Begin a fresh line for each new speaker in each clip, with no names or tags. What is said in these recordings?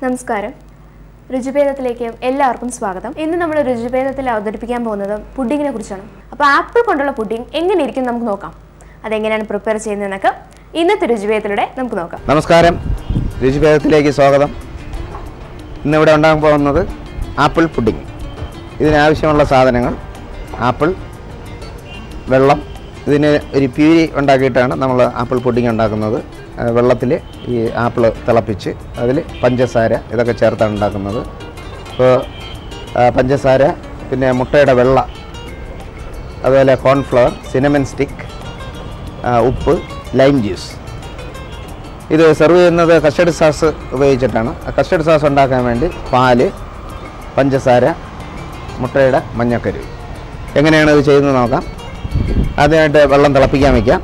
നമസ്കാരം. രുചിഭേദത്തിലേക്ക് എല്ലാവർക്കും സ്വാഗതം. ഇന്ന് നമ്മൾ രുചിഭേദത്തിൽ അവതരിപ്പിക്കാൻ പോകുന്നത് പുഡിങ്ങിനെ കുറിച്ചാണ്. അപ്പോൾ ആപ്പിൾ കൊണ്ടുള്ള പുഡിംഗ് എങ്ങനെ ഇരിക്കും നമുക്ക് നോക്കാം. അതെങ്ങനെയാണ് പ്രിപ്പയർ ചെയ്യുന്നതെന്നൊക്കെ ഇന്നത്തെ രുചിഭേദത്തിലൂടെ നമുക്ക് നോക്കാം.
നമസ്കാരം, രുചിഭേദത്തിലേക്ക് സ്വാഗതം. ഇന്നിവിടെ ഉണ്ടാകാൻ പോകുന്നത് ആപ്പിൾ പുഡിംഗ്. ഇതിനാവശ്യമുള്ള സാധനങ്ങൾ: ആപ്പിൾ, വെള്ളം. ഇതിന് ഒരു പ്യൂരി ഉണ്ടാക്കിയിട്ടാണ് നമ്മൾ ആപ്പിൾ പുഡിംഗ് ഉണ്ടാക്കുന്നത്. വെള്ളത്തിൽ ഈ ആപ്പിൾ തിളപ്പിച്ച് അതിൽ പഞ്ചസാര ഇതൊക്കെ ചേർത്താണ് ഉണ്ടാക്കുന്നത്. അപ്പോൾ പഞ്ചസാര, പിന്നെ മുട്ടയുടെ വെള്ള, അതുപോലെ കോൺഫ്ലവർ, സിനമൺ സ്റ്റിക്ക്, ഉപ്പ്, ലൈം ജ്യൂസ്. ഇത് സെർവ് ചെയ്യുന്നത് കസ്റ്റർഡ് സോസ് ഉപയോഗിച്ചിട്ടാണ്. കസ്റ്റർഡ് സോസ് ഉണ്ടാക്കാൻ വേണ്ടി പാല്, പഞ്ചസാര, മുട്ടയുടെ മഞ്ഞക്കരു. എങ്ങനെയാണ് ഇത് ചെയ്യുന്നത് നോക്കാം. ആദ്യമായിട്ട് വെള്ളം തിളപ്പിക്കാൻ വയ്ക്കാം.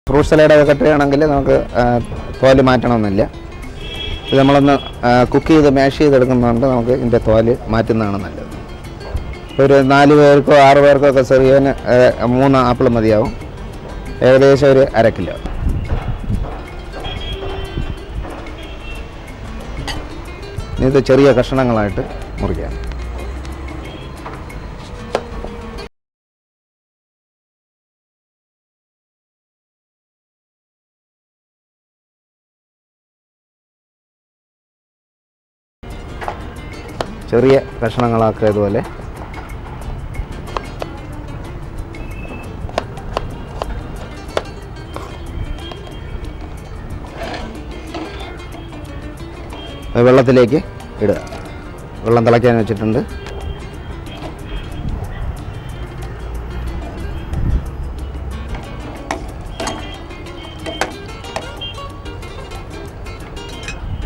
ഫ്രൂട്ട് സലാഡൊക്കെ കട്ടുകയാണെങ്കിൽ നമുക്ക് തോല് മാറ്റണമെന്നില്ല. ഇത് നമ്മളൊന്ന് കുക്ക് ചെയ്ത് മാഷ് ചെയ്തെടുക്കുന്നതുകൊണ്ട് നമുക്ക് ഇതിൻ്റെ തോല് മാറ്റുന്നതാണ് നല്ലത്. ഒരു 4 പേർക്കോ 6 പേർക്കോ ഒക്കെ സെർവ് ചെയ്യാൻ 3 ആപ്പിൾ മതിയാവും. ഏകദേശം ഒരു 1/2 കിലോ. ഇത് ചെറിയ കഷ്ണങ്ങളായിട്ട് മുറിക്കാം. ചെറിയ കഷ്ണങ്ങളാക്കിയതുപോലെ വെള്ളത്തിലേക്ക് ഇടുക. വെള്ളം തിളയ്ക്കാൻ വെച്ചിട്ടുണ്ട്.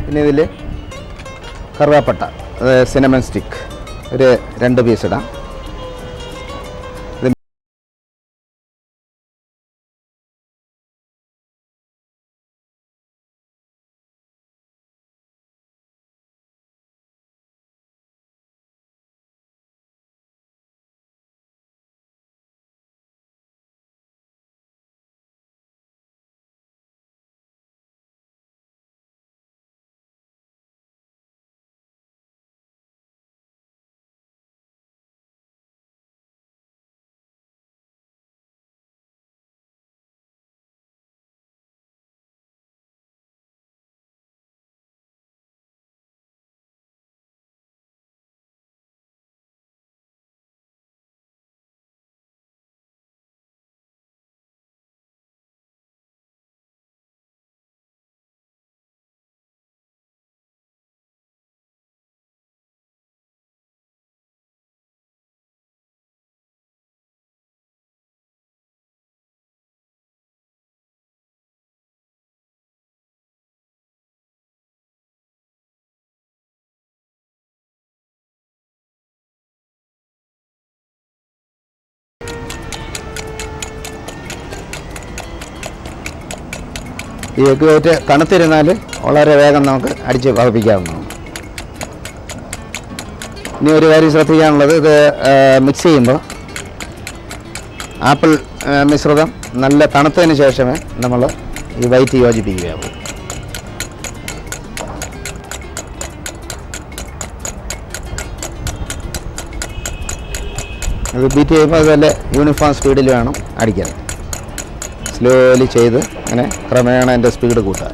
പിന്നെ ഇതിൽ കറുവാപ്പട്ട, സിനമൺ സ്റ്റിക്ക് ഒരു 2 പീസ് ഇടാം. ഈ എഗ് വൈറ്റ് തണുത്തിരുന്നാൽ വളരെ വേഗം നമുക്ക് അടിച്ച് പതപ്പിക്കാവുന്നതാണ്. ഇനി ഒരു കാര്യം ശ്രദ്ധിക്കാനുള്ളത്, ഇത് മിക്സ് ചെയ്യുമ്പോൾ ആപ്പിൾ മിശ്രിതം നല്ല തണുത്തതിന് ശേഷമേ നമ്മൾ ഈ വൈറ്റ് യോജിപ്പിക്കുകയാവും. അത് ബീറ്റ് ചെയ്യുമ്പോൾ അതുപോലെ യൂണിഫോം സ്പീഡിൽ വേണം അടിക്കാൻ. സ്ലോലി ചെയ്ത് അങ്ങനെ ക്രമേണ എൻ്റെ സ്പീഡ് കൂട്ടുക.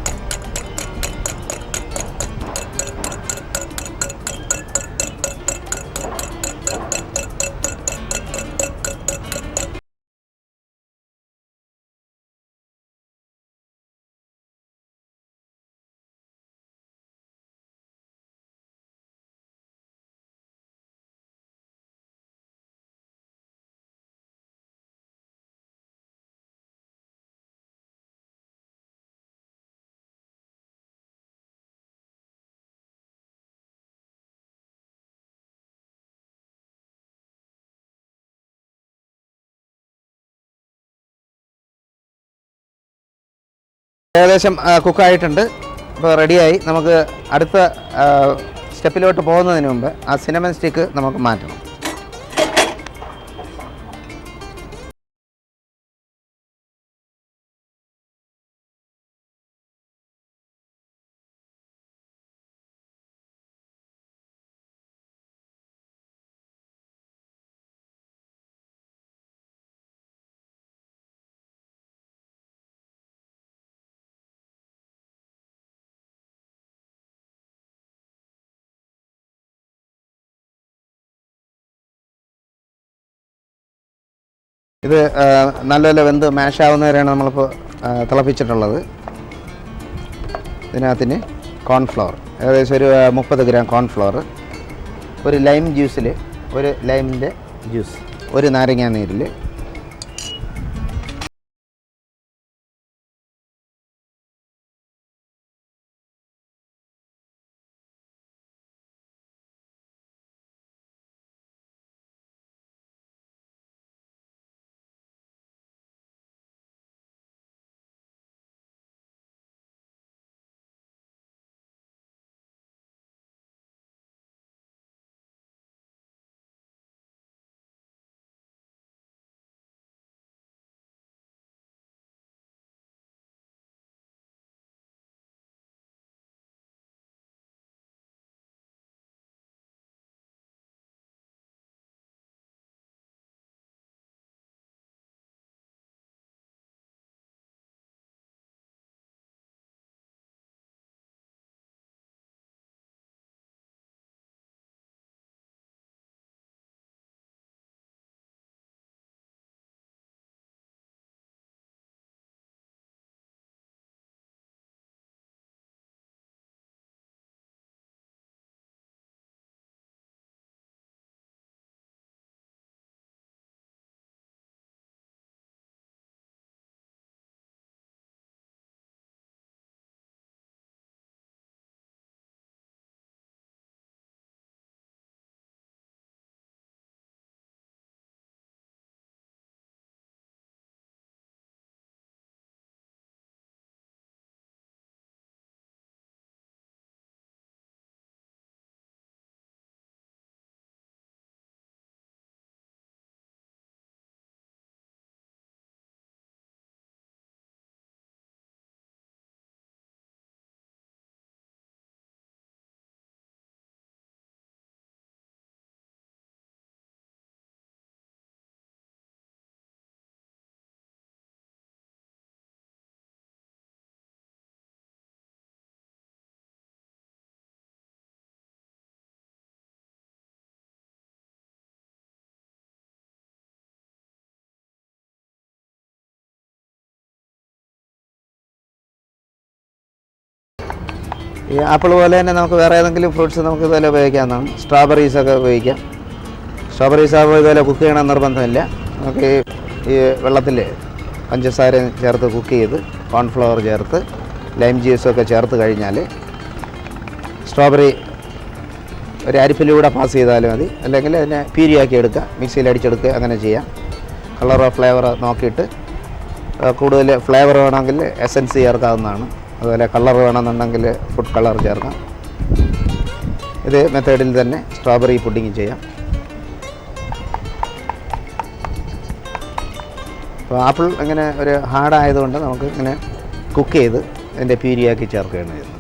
ഏകദേശം കുക്കായിട്ടുണ്ട്. ഇപ്പോൾ റെഡിയായി. നമുക്ക് അടുത്ത സ്റ്റെപ്പിലോട്ട് പോകുന്നതിന് മുമ്പ് ആ സിനമൺ സ്റ്റിക്ക് നമുക്ക് മാറ്റണം. ഇത് നല്ലപോലെ വെന്ത് മാഷാവുന്നവരെയാണ് നമ്മളിപ്പോൾ തിളപ്പിച്ചിട്ടുള്ളത്. ഇതിനകത്തിന് കോൺഫ്ലവർ, ഏകദേശം ഒരു 30 ഗ്രാം കോൺഫ്ലവർ, ഒരു ലൈം ജ്യൂസിൽ ഒരു ലൈമിൻ്റെ ജ്യൂസ്, ഒരു നാരങ്ങാ നീരിൽ ഈ ആപ്പിൾ പോലെ തന്നെ നമുക്ക് വേറെ ഏതെങ്കിലും ഫ്രൂട്ട്സ് നമുക്ക് ഇതുപോലെ ഉപയോഗിക്കാവുന്നതാണ്. സ്ട്രോബെറീസൊക്കെ ഉപയോഗിക്കാം. സ്ട്രോബെറീസ് ആകുമ്പോൾ ഇതുപോലെ കുക്ക് ചെയ്യണം നിർബന്ധമില്ല. നമുക്ക് ഈ വെള്ളത്തിൽ പഞ്ചസാര ചേർത്ത് കുക്ക് ചെയ്ത് കോൺഫ്ലവർ ചേർത്ത് ലൈം ജ്യൂസൊക്കെ ചേർത്ത് കഴിഞ്ഞാൽ സ്ട്രോബെറി ഒരു അരിപ്പിലൂടെ പാസ് ചെയ്താലും മതി, അല്ലെങ്കിൽ അതിനെ പീരിയാക്കി എടുക്കുക, മിക്സിയിൽ അടിച്ചെടുക്കുക, അങ്ങനെ ചെയ്യാം. കളറോ ഫ്ലേവറോ നോക്കിയിട്ട് കൂടുതൽ ഫ്ലേവർ വേണമെങ്കിൽ എസൻസ് ചേർക്കാവുന്നതാണ്. അതുപോലെ കളർ വേണമെന്നുണ്ടെങ്കിൽ ഫുഡ് കളർ ചേർക്കാം. ഇത് മെത്തേഡിൽ തന്നെ സ്ട്രോബെറി പുഡിങ് ചെയ്യാം. അപ്പോൾ ആപ്പിൾ ഇങ്ങനെ ഒരു ഹാർഡായതുകൊണ്ട് നമുക്ക് ഇങ്ങനെ കുക്ക് ചെയ്ത് അതിൻ്റെ പ്യൂരിയാക്കി ചേർക്കുകയാണ് ചെയ്യുന്നത്.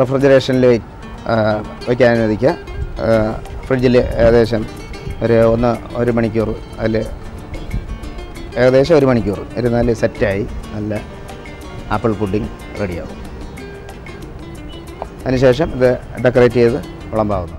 റെഫ്രിജറേഷനിൽ വയ്ക്കാൻ അനുവദിക്കുക. ഫ്രിഡ്ജിൽ ഏകദേശം ഒരു മണിക്കൂർ, അതിൽ ഏകദേശം 1 മണിക്കൂർ ഇരുന്നാൽ സെറ്റായി നല്ല ആപ്പിൾ പുഡിംഗ് റെഡിയാകും. അതിനുശേഷം ഇത് ഡെക്കറേറ്റ് ചെയ്ത് വിളമ്പാവുന്നതാണ്.